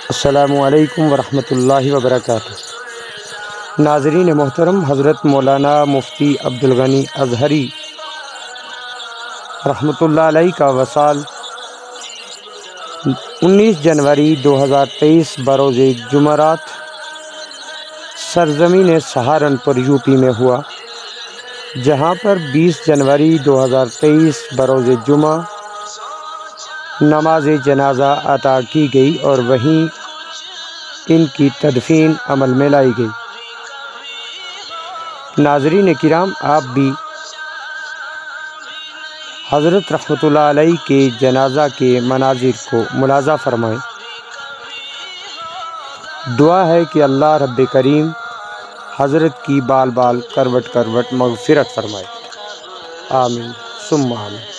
السلام علیکم ورحمۃ اللہ وبرکاتہ۔ ناظرین محترم، حضرت مولانا مفتی عبدالغنی ازہری رحمۃ اللہ علیہ کا وصال 19 جنوری 2023 بروز جمعرات سرزمین سہارنپور یوپی میں ہوا، جہاں پر 20 جنوری 2023 بروز جمعہ نماز جنازہ عطا کی گئی اور وہیں ان کی تدفین عمل میں لائی گئی۔ ناظرین کرام، آپ بھی حضرت رحمۃ اللہ علیہ کے جنازہ کے مناظر کو ملاحظہ فرمائیں۔ دعا ہے کہ اللہ رب کریم حضرت کی بال بال کروٹ کروٹ مغفرت فرمائے، آمین ثم آمین۔